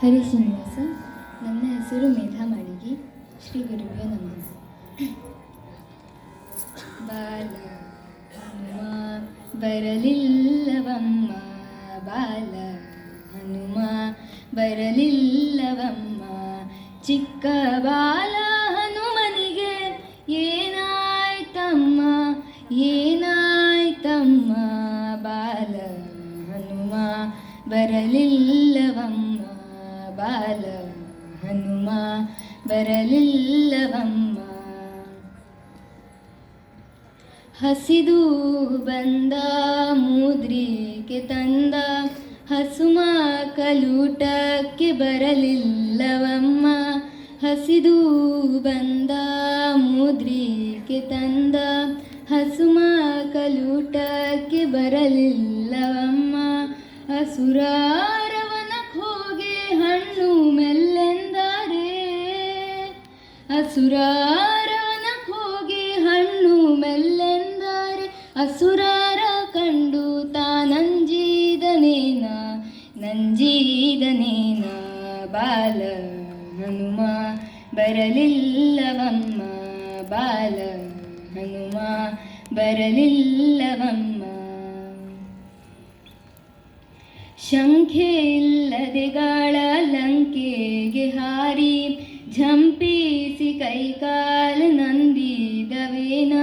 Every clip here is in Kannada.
ಹರಿ ಶ್ರೀನಿವಾಸ. ನನ್ನ ಹೆಸರು ಮೇಧಾ ಮಾಳಿಗಿ. ಶ್ರೀ ಗುರುಭ್ಯೋ ನಮಃ. ಬಾಲ ಹನುಮ ಬರಲಿಲ್ಲವಮ್ಮ, ಬಾಲ ಹನುಮ ಬರಲಿಲ್ಲವಮ್ಮ, ಚಿಕ್ಕ ಬಾಲ ಹನುಮನಿಗೆ ಏನಾಯ್ತಮ್ಮ, ಏನಾಯ್ತಮ್ಮ, ಬಾಲ ಹನುಮ ಬರಲಿಲ್ಲವಮ್ಮ, ಬಾಲ ಹನುಮ ಬರಲಿಲ್ಲವಮ್ಮ. ಹಸಿದು ಬಂದ ಮುದ್ರಿಕೆ ತಂದ ಹಸುಮ ಕಲೂಟಕ್ಕೆ ಬರಲಿಲ್ಲವಮ್ಮ, ಹಸಿದು ಬಂದ ಮುದ್ರಿಕೆ ತಂದ ಹಸುಮ ಕಲೂಟಕ್ಕೆ ಬರಲಿಲ್ಲವಮ್ಮ, ಅಸುರಾರವನಕ್ಕೆ ಹೋಗಿ ಹಣ್ಣು ಮೆಲ್ಲೆಂದರೆ, ಅಸುರಾರವನಕ್ಕೆ ಹೋಗಿ ಹಣ್ಣು ಮೆಲ್ಲೆಂದರೆ, ಅಸುರಾರ ಕಂಡು ತಾನಂಜಿದನೇನ, ನಂಜಿದನೇನ, ಬಾಲ ಹನುಮ ಬರಲಿಲ್ಲವಮ್ಮ, ಬಾಲ ಹನುಮ ಬರಲಿಲ್ಲವಮ್ಮ. ಶಂಖೆ ಇಲ್ಲದೆ ಗಾಳ ಲಂಕೆಗೆ ಹಾರಿ ಝಂಪಿಸಿ ಕೈಕಾಲು ನಂದಿದವೇನ,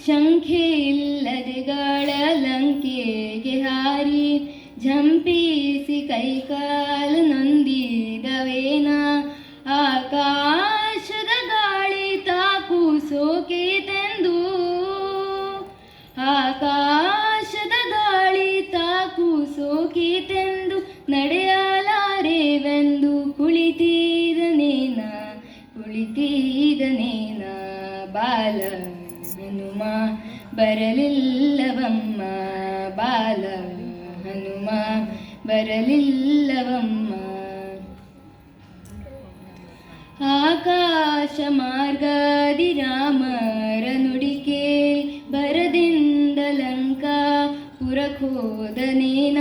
ಶಂಖೆ ಇಲ್ಲದೆ ಗಾಳ ಲಂಕೆಗೆ ಹಾರಿ ಝಂಪಿಸಿ ಕೈಕಾಲು ನಂದಿದವೇನ, ಆಕಾಶದ ಗಾಳಿ ತಾಕು ಸೋಕೀತೆಂದು, ಆಕಾಶದ ಗಾಳಿ ತಾಕು ಸೋಕೀತೆಂದು ನಡೆಯಲಾರೆವೆಂದು ಕುಳಿತಿದನೇನ, ಕುಳಿತಿದನೇನ, ಬಾಲ ಹನುಮ ಬರಲಿಲ್ಲವಮ್ಮ, ಬಾಲ ಹನುಮ ಬರಲಿಲ್ಲವಮ್ಮ. ಆಕಾಶ ಮಾರ್ಗದಿ ರಾಮರ ನುಡಿ ಕೇಳಿ ಬರದಿಂದ ಲಂಕಾ ಪುರಕೋದನೇನ,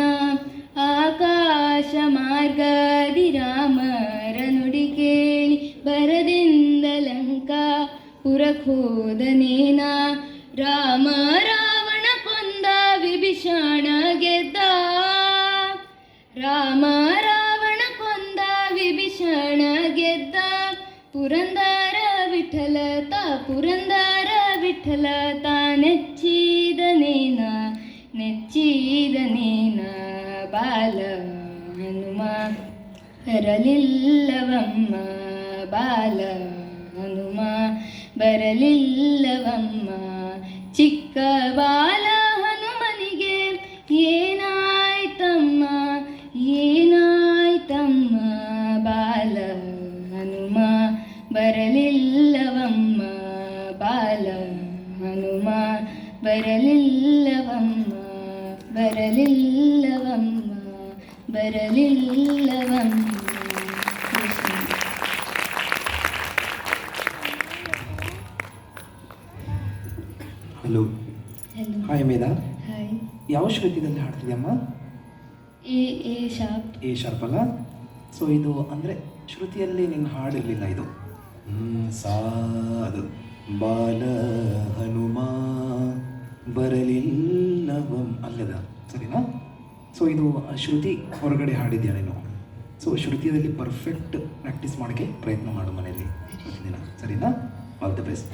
ಆಕಾಶ ಮಾರ್ಗದಿ ರಾಮರ ನುಡಿ ಕೇಳಿ ಬರದಿಂದ ಲಂಕಾ ಪುರಕೋದನೇನ, ರಾಮ ರಾವಣ ಕೊಂದ ವಿಭೀಷಣ ಗೆದ್ದ, ರಾಮ ರಾವಣ ಕೊಂದ ವಿಭೀಷಣ ಗೆದ್ದ, ಪುರಂದರ ವಿಠಲ ತಾ ಪುರಂದರ ವಿಠಲ ತಾ ನೆಚ್ಚಿದನೇನ, ನೆಚ್ಚಿದನೇನ, ಬಾಲ ಹನುಮ ಬರಲಿಲ್ಲವಮ್ಮ, ಬಾಲ ಹನುಮ ಬರಲಿಲ್ಲವಮ್ಮ, ಚಿಕ್ಕ ಬಾಲ ಹನುಮನಿಗೆ ಏನಾಯ್ತಮ್ಮ, ಏನಾಯ್ತಮ್ಮ, ಬಾಲ ಹನುಮ ಬರಲಿಲ್ಲವಮ್ಮ, ಬಾಲ ಹನುಮ ಬರಲಿಲ್ಲವಮ್ಮ, ಬರಲಿಲ್ಲವಮ್ಮ, ಬರಲಿಲ್ಲವಮ್ಮ. Hello. Hello. Hi Medha. Hi. ಯಾವ ಶ್ರುತಿಯಲ್ಲಿ ಹಾಡ್ತಿದ್ಯಮ್ಮ? A A sharp. A sharp ಅಲ್ಲ? ಸೊ ಇದು ಅಂದರೆ ಶ್ರುತಿಯಲ್ಲಿ ನಿನ್ನ ಹಾಡಿರಲಿಲ್ಲ ಇದು. ಸಾ ಅದು ಬಾಲ ಹನುಮ ಬರಲಿಲ್ಲವಂ ಅಲ್ಲದ, ಸರಿನಾ? ಸೊ ಇದು ಶ್ರುತಿ ಹೊರಗಡೆ ಹಾಡಿದ್ಯಾ ನೀನು. ಸೊ ಶ್ರುತಿಯಲ್ಲಿ ಪರ್ಫೆಕ್ಟ್ ಪ್ರಾಕ್ಟೀಸ್ ಮಾಡೋಕ್ಕೆ ಪ್ರಯತ್ನ ಮಾಡು ಮನೆಯಲ್ಲಿ ಪ್ರತಿದಿನ, ಸರಿನಾ? All the best.